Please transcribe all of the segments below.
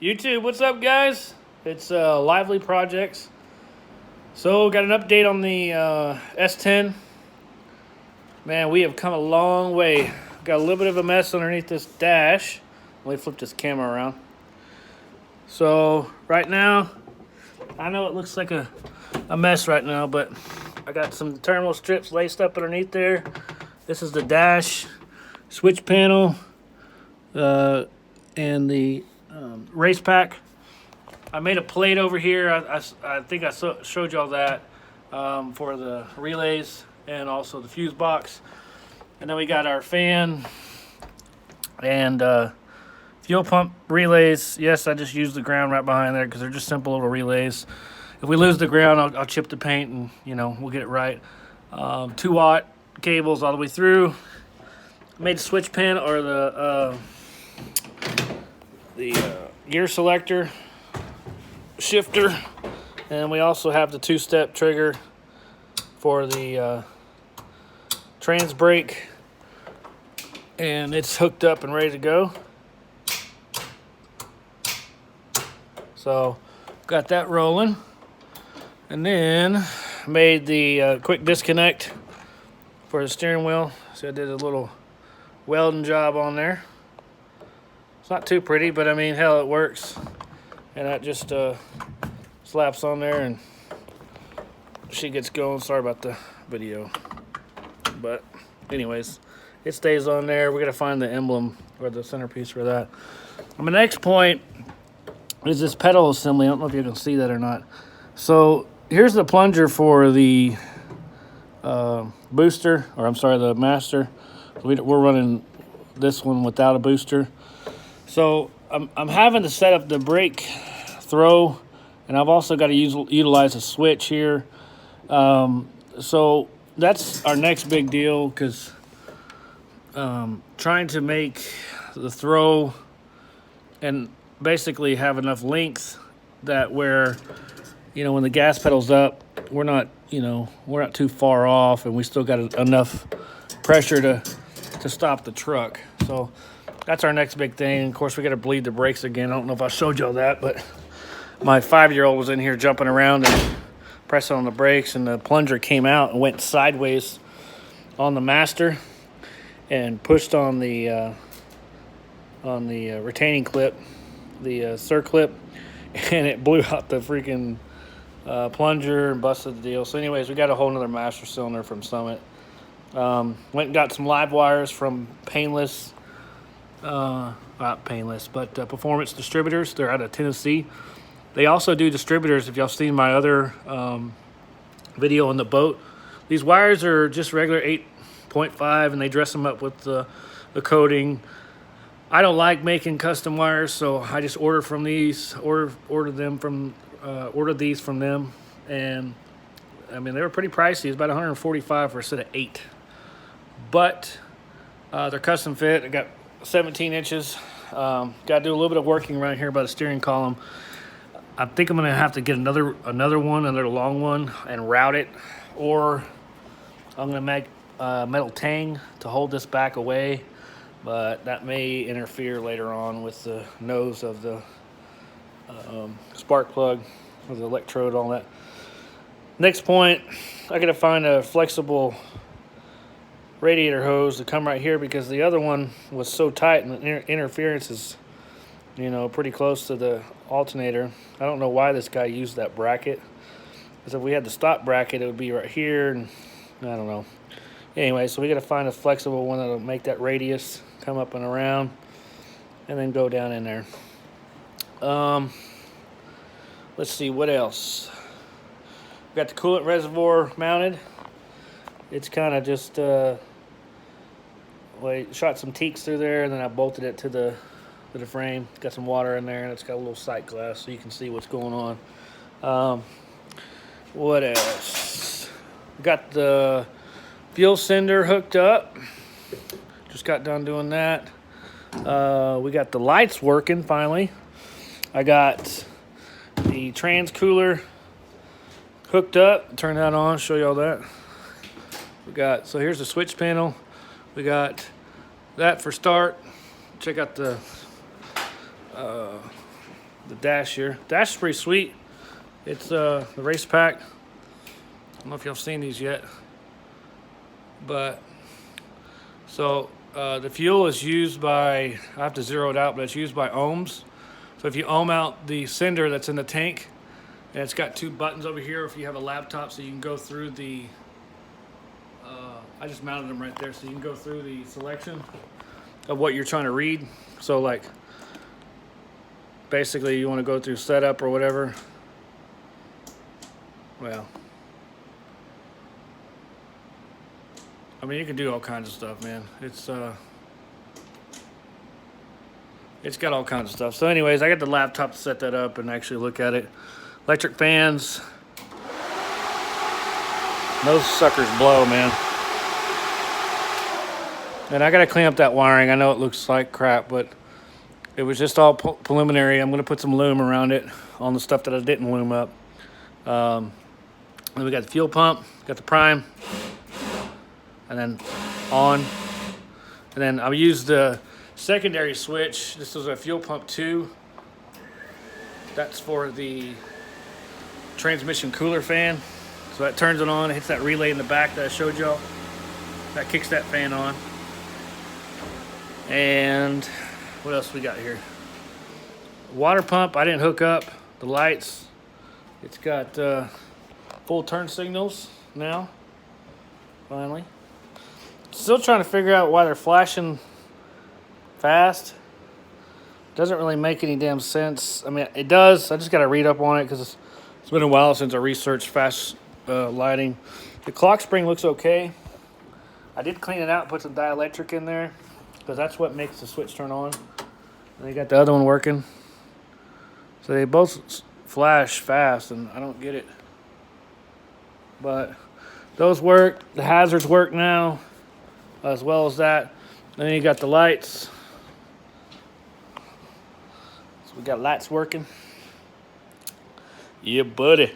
YouTube, what's up, guys? It's Lively Projects. So, got an update on the S10. Man, we have come a long way. Got a little bit of a mess underneath this dash. Let me flip this camera around. So, right now, I know it looks like a mess right now, but I got some terminal strips laced up underneath there. This is the dash, switch panel, and the race pack. I made a plate over here. I think I showed y'all that for the relays and also the fuse box. And then we got our fan and fuel pump relays. Yes, I just used the ground right behind there because they're just simple little relays. If we lose the ground, I'll chip the paint and we'll get it right. 2-watt cables all the way through. Made the switch panel or the gear selector shifter, and we also have the 2-step trigger for the trans brake, and it's hooked up and ready to go. So got that rolling, and then made the quick disconnect for the steering wheel. So I did a little welding job on there. It's not too pretty, but I mean, hell, it works. And that just slaps on there and she gets going. Sorry about the video. But anyways, it stays on there. We got to find the emblem or the centerpiece for that. And my next point is this pedal assembly. I don't know if you can see that or not. So here's the plunger for the booster, or I'm sorry, the master. We're running this one without a booster. So I'm having to set up the brake throw, and I've also got to utilize a switch here. So that's our next big deal, because trying to make the throw and basically have enough length that where when the gas pedal's up, we're not too far off, and we still got enough pressure to stop the truck. So that's our next big thing. Of course, we got to bleed the brakes again. I don't know if I showed y'all that, but my 5-year-old was in here jumping around and pressing on the brakes, and the plunger came out and went sideways on the master and pushed on the retaining clip, the circlip, and it blew out the freaking plunger and busted the deal. So anyways, we got a whole nother master cylinder from Summit. Went and got some live wires from Painless. Not Painless, but Performance Distributors. They're out of Tennessee. They also do distributors. If y'all seen my other video on the boat, these wires are just regular 8.5, and they dress them up with the coating. I don't like making custom wires, so I just order from these. Ordered these from them, and I mean, they were pretty pricey. It's about $145 for a set of 8, but they're custom fit. I got 17 inches. Got to do a little bit of working right here by the steering column. I think I'm gonna have to get another long one and route it, or I'm gonna make a metal tang to hold this back away, but that may interfere later on with the nose of the spark plug or the electrode, all that. Next point, I gotta find a flexible radiator hose to come right here, because the other one was so tight and the interference is pretty close to the alternator. I don't know why this guy used that bracket, because if we had the stop bracket, it would be right here, and I don't know. Anyway, so we got to find a flexible one that'll make that radius come up and around and then go down in there. Let's see what else. We got the coolant reservoir mounted. It's kind of just shot some teaks through there, and then I bolted it to the frame. It's got some water in there, and it's got a little sight glass so you can see what's going on. What else? Got the fuel sender hooked up. Just got done doing that. We got the lights working finally. I got the trans cooler hooked up. Turn that on, show y'all that. So here's the switch panel. We got that for start. Check out the the dash here. Dash is pretty sweet. It's the race pack. I don't know if y'all seen these yet, but so the fuel is used by, I have to zero it out, but it's used by ohms. So if you ohm out the sender that's in the tank, and it's got 2 buttons over here if you have a laptop, so you can go through the, I just mounted them right there, so you can go through the selection of what you're trying to read. So like, basically you want to go through setup or whatever. Well, I mean, you can do all kinds of stuff, man. It's got all kinds of stuff. So anyways, I got the laptop to set that up and actually look at it. Electric fans. Those suckers blow, man. And I got to clean up that wiring. I know it looks like crap, but it was just all preliminary. I'm going to put some loom around it on the stuff that I didn't loom up. Then we got the fuel pump, got the prime, and then on. And then I used the secondary switch. This is a fuel pump 2. That's for the transmission cooler fan. So that turns it on, it hits that relay in the back that I showed y'all. That kicks that fan on. And what else we got here? Water pump, I didn't hook up. The lights, it's got full turn signals now, finally. Still trying to figure out why they're flashing fast. Doesn't really make any damn sense. I mean, it does. I just got to read up on it because it's been a while since I researched fast lighting. The clock spring looks okay. I did clean it out and put some dielectric in there because that's what makes the switch turn on. And they got the other one working. So they both flash fast, and I don't get it. But those work. The hazards work now, as well as that. Then you got the lights. So we got lights working. Yeah, buddy.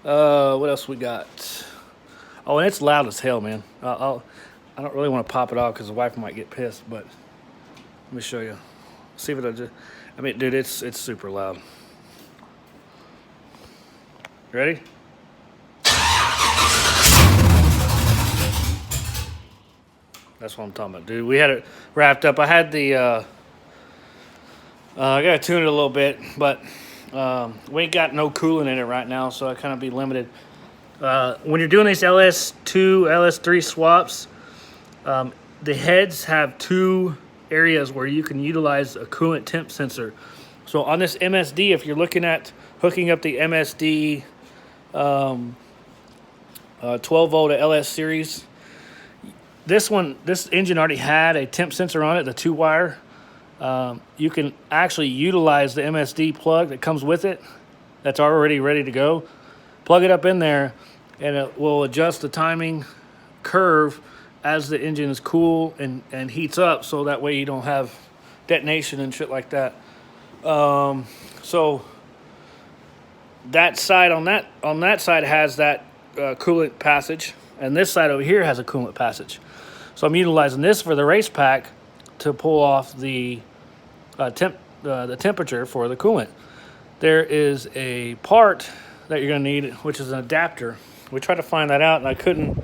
What else we got? Oh, and it's loud as hell, man. I don't really want to pop it off because the wife might get pissed, but let me show you. See if it'll just. I mean, dude, it's super loud. Ready? That's what I'm talking about, dude. We had it wrapped up. I had the. I gotta tune it a little bit, but we ain't got no coolant in it right now, so I kind of be limited. When you're doing these LS2, LS3 swaps, the heads have 2 areas where you can utilize a coolant temp sensor. So on this MSD, if you're looking at hooking up the MSD 12-volt LS series, this engine already had a temp sensor on it, the 2-wire. You can actually utilize the MSD plug that comes with it that's already ready to go. Plug it up in there, and it will adjust the timing curve as the engine is cool and heats up, so that way you don't have detonation and shit like that. So that side on that side has that coolant passage, and this side over here has a coolant passage. So I'm utilizing this for the race pack to pull off the temperature for the coolant. There is a part that you're going to need, which is an adapter. We tried to find that out, and I couldn't,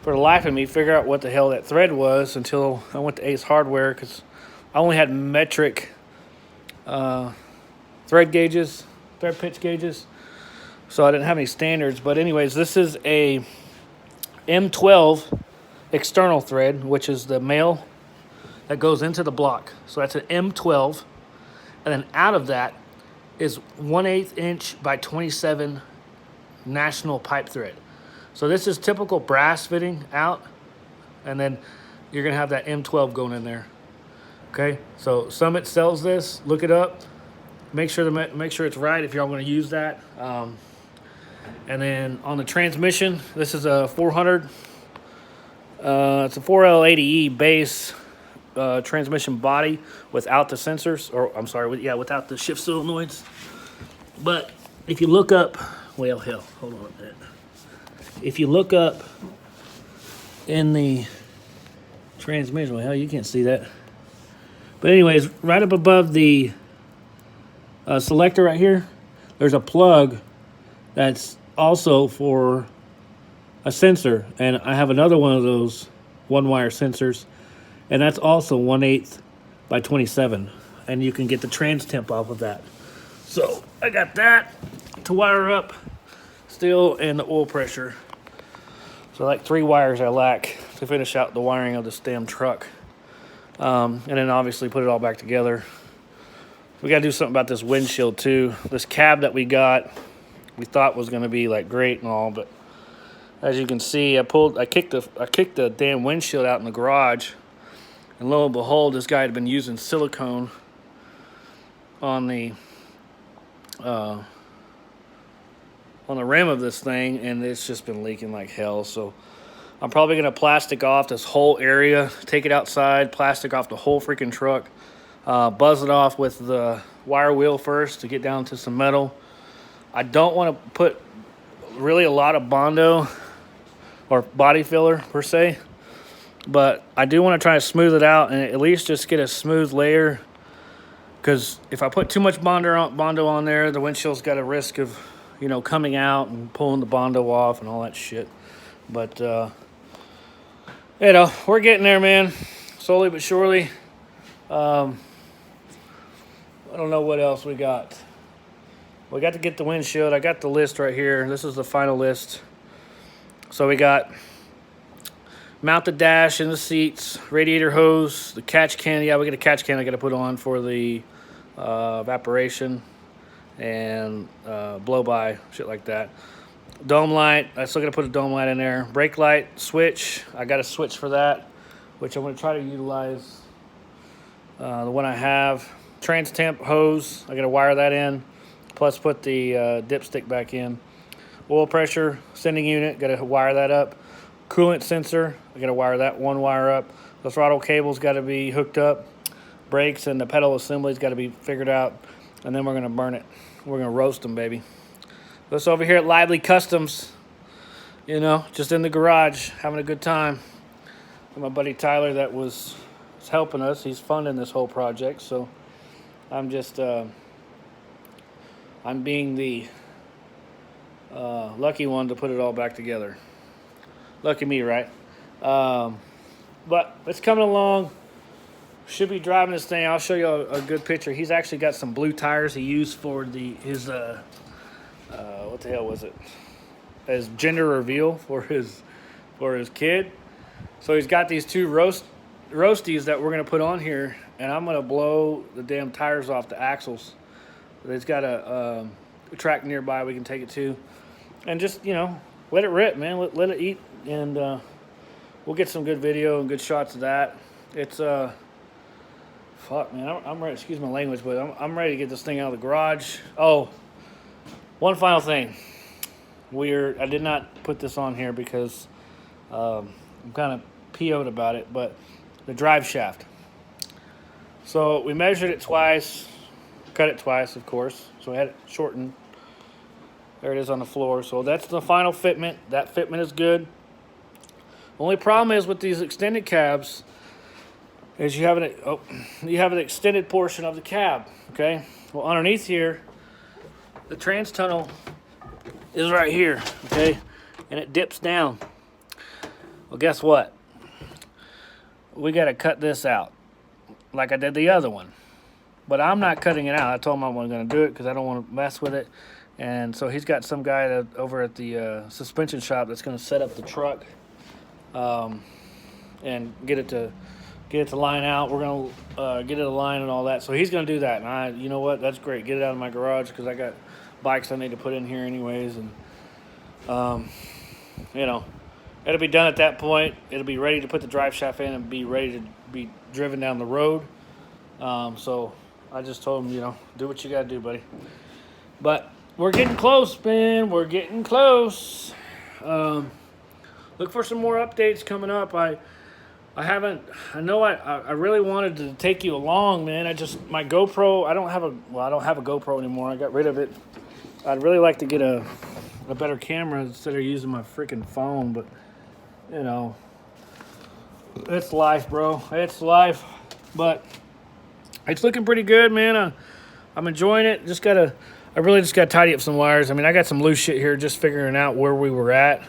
for the life of me, figure out what the hell that thread was until I went to Ace Hardware, because I only had metric thread pitch gauges, so I didn't have any standards. But anyways, this is a M12 external thread, which is the male that goes into the block. So that's an M12, and then out of that is 1/8 inch by 27 national pipe thread. So this is typical brass fitting out, and then you're gonna have that M12 going in there. Okay, so Summit sells this. Look it up. Make sure it's right if y'all want to use that. And then on the transmission, this is a 400. It's a 4L80E base transmission body without the sensors, or I'm sorry, without the shift solenoids. But if you look up, well, hell, hold on a minute. If you look up in the transmission, well, hell, you can't see that. But anyways, right up above the selector right here, there's a plug that's also for a sensor, and I have another one of those one-wire sensors, and that's also 1/8 by 27, and you can get the trans temp off of that. So I got that to wire up still, and the oil pressure. So like 3 wires I lack to finish out the wiring of this damn truck. And then obviously put it all back together. We got to do something about this windshield too. This cab that we got, we thought was going to be like great and all, but as you can see, I kicked the damn windshield out in the garage, and lo and behold, this guy had been using silicone on the rim of this thing, and it's just been leaking like hell. So I'm probably gonna plastic off this whole area, take it outside, plastic off the whole freaking truck, buzz it off with the wire wheel first to get down to some metal. I don't want to put really a lot of Bondo or body filler per se, but I do want to try to smooth it out and at least just get a smooth layer, because if I put too much Bondo on there, the windshield's got a risk of, you know, coming out and pulling the Bondo off and all that shit. But you know, we're getting there, man, slowly but surely. I don't know what else we got. We got to get the windshield. I got the list right here. This is the final list. So we got mount the dash in the seats, radiator hose, the catch can. Yeah, we got a catch can I got to put on for the evaporation and blow by, shit like that. Dome light, I still got to put a dome light in there. Brake light, switch, I got a switch for that, which I'm going to try to utilize the one I have. Trans temp hose, I got to wire that in, plus put the dipstick back in. Oil pressure sending unit, got to wire that up. Coolant sensor, I got to wire that one wire up. The throttle cable's got to be hooked up. Brakes and the pedal assembly's got to be figured out, and then we're going to burn it. We're going to roast them, baby. This over here at Lively Customs, you know, just in the garage, having a good time. And my buddy Tyler that was helping us, he's funding this whole project, so I'm just, I'm being the lucky one to put it all back together. Lucky me, right? But it's coming along. Should be driving this thing. I'll show you a good picture. He's actually got some blue tires he used for his what the hell was it? As gender reveal for his kid. So he's got these 2 roasties that we're gonna put on here, and I'm gonna blow the damn tires off the axles. He's got a track nearby we can take it to, and just, you know, let it rip, man. Let it eat, and we'll get some good video and good shots of that. It's fuck, man. I'm ready. Excuse my language, but I'm ready to get this thing out of the garage. Oh, one final thing. I did not put this on here because I'm kind of PO'd about it, but the drive shaft. So we measured it twice, cut it twice, of course. So we had it shortened. There it is on the floor. So that's the final fitment. That fitment is good. The only problem is with these extended cabs is you have an extended portion of the cab, okay? Well, underneath here, the trans tunnel is right here, okay? And it dips down. Well, guess what? We got to cut this out like I did the other one. But I'm not cutting it out. I told him I wasn't going to do it because I don't want to mess with it. And so he's got some guy over at the suspension shop that's going to set up the truck and get it to line out. We're going to get it aligned and all that. So he's going to do that. And you know what? That's great. Get it out of my garage because I got bikes I need to put in here anyways. And, you know, it'll be done at that point. It'll be ready to put the drive shaft in and be ready to be driven down the road. So I just told him, you know, do what you got to do, buddy. But we're getting close, man. We're getting close. Look for some more updates coming up. I really wanted to take you along, man. My GoPro, I don't have a GoPro anymore. I got rid of it. I'd really like to get a better camera instead of using my freaking phone, but you know, it's life, bro. It's life. But it's looking pretty good, man. I'm enjoying it. I really just gotta tidy up some wires. I mean, I got some loose shit here, just figuring out where we were at.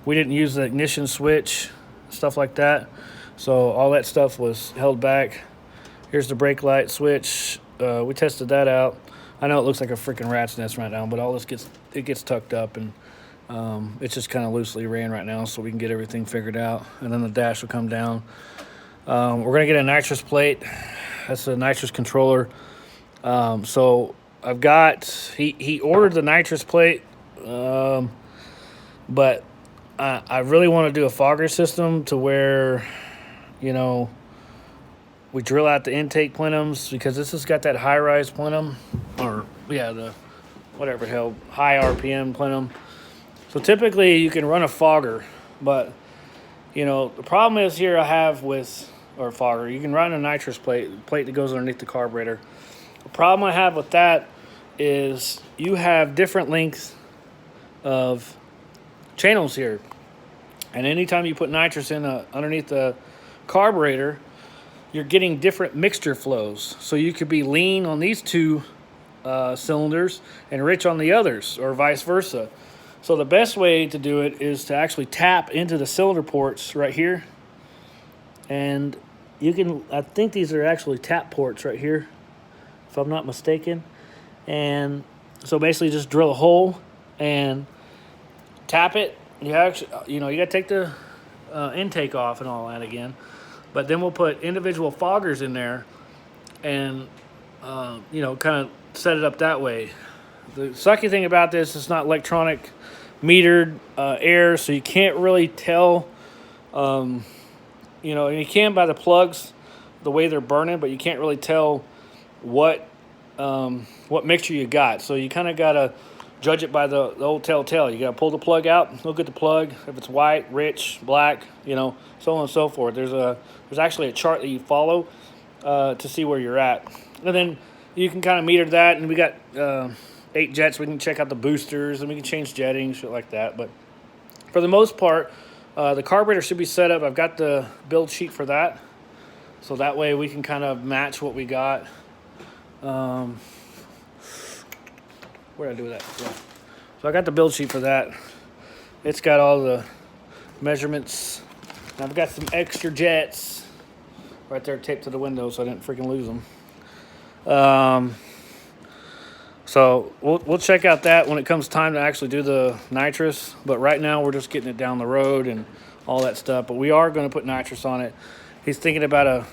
We didn't use the ignition switch, stuff like that. So all that stuff was held back. Here's the brake light switch. We tested that out. I know it looks like a freaking rat's nest right now, but all this gets tucked up, and it's just kind of loosely ran right now, so we can get everything figured out. And then the dash will come down. We're gonna get a nitrous plate. That's a nitrous controller. So I've got he ordered the nitrous plate, but I really want to do a fogger system to where, you know, we drill out the intake plenums, because this has got that high-rise plenum, or yeah, the whatever the hell, high RPM plenum. So typically you can run a fogger, but you know the problem is here I have with, or fogger, you can run a nitrous plate that goes underneath the carburetor. The problem I have with that is you have different lengths of channels here, and anytime you put nitrous in underneath the carburetor, you're getting different mixture flows. So you could be lean on these two cylinders and rich on the others, or vice versa. So the best way to do it is to actually tap into the cylinder ports right here, and you can, I think these are actually tap ports right here, if I'm not mistaken. And so basically just drill a hole and tap it. You actually, you know, you got to take the intake off and all that again. But then we'll put individual foggers in there and, you know, kind of set it up that way. The sucky thing about this, it's not electronic metered air, so you can't really tell, you know, and you can by the plugs, the way they're burning, but you can't really tell what mixture you got. So you kind of got to judge it by the old telltale. You got to pull the plug out, look at the plug, if it's white, rich, black, you know, so on and so forth. There's actually a chart that you follow to see where you're at. And then you can kind of meter that, and we got 8 jets. We can check out the boosters, and we can change jetting, shit like that. But for the most part, the carburetor should be set up. I've got the build sheet for that, so that way we can kind of match what we got. Where did I do that? Yeah. So I got the build sheet for that. It's got all the measurements. And I've got some extra jets right there taped to the window, so I didn't freaking lose them. So we'll check out that when it comes time to actually do the nitrous. But right now we're just getting it down the road and all that stuff. But we are going to put nitrous on it. He's thinking about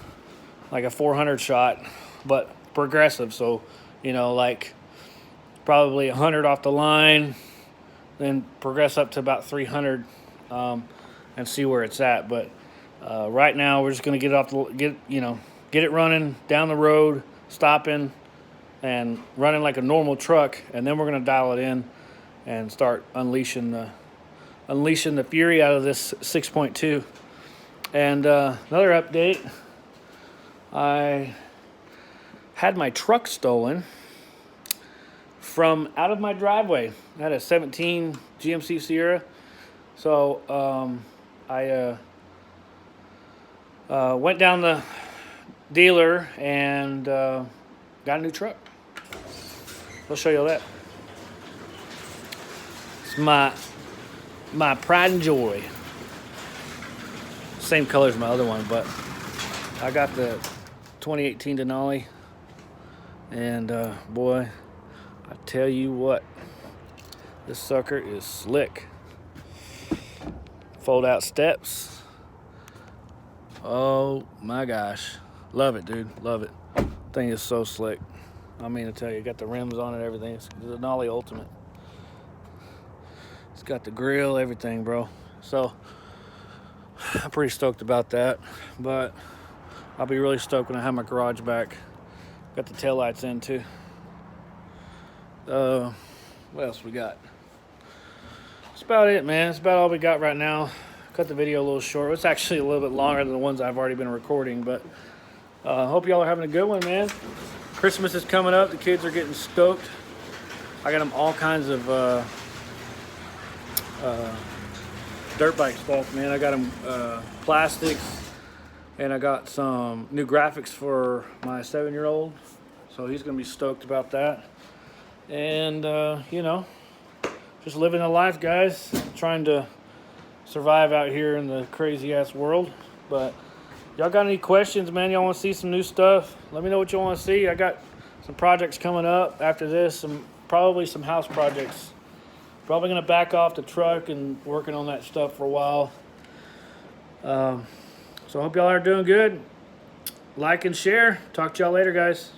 a 400 shot, but progressive. So, you know, like probably 100 off the line, then progress up to about 300 and see where it's at. But right now we're just going to get it running down the road, stopping and running like a normal truck, and then we're going to dial it in and start unleashing the fury out of this 6.2. And another update, I had my truck stolen from out of my driveway. I had a 17 GMC Sierra. So I went down the dealer and got a new truck. I'll show you that. It's my pride and joy. Same color as my other one, but I got the 2018 Denali, and boy, I tell you what, this sucker is slick. Fold out steps. Oh my gosh, love it, dude, love it. Thing is so slick. I mean to tell you, got the rims on it, everything. It's the Denali Ultimate. It's got the grill, everything, bro. So I'm pretty stoked about that, but I'll be really stoked when I have my garage back. Got the taillights in too. What else we got? That's about it, man. That's about all we got right now. Cut the video a little short. It's actually a little bit longer than the ones I've already been recording, but hope y'all are having a good one, man. Christmas is coming up. The kids are getting stoked. I got them all kinds of dirt bike stuff, man. I got them plastics, and I got some new graphics for my 7-year-old. So he's going to be stoked about that. And, you know, just living a life, guys. Trying to survive out here in the crazy-ass world. But y'all got any questions, man? Y'all want to see some new stuff? Let me know what you want to see. I got some projects coming up after this. Probably some house projects. Probably going to back off the truck and working on that stuff for a while. So I hope y'all are doing good. Like and share. Talk to y'all later, guys.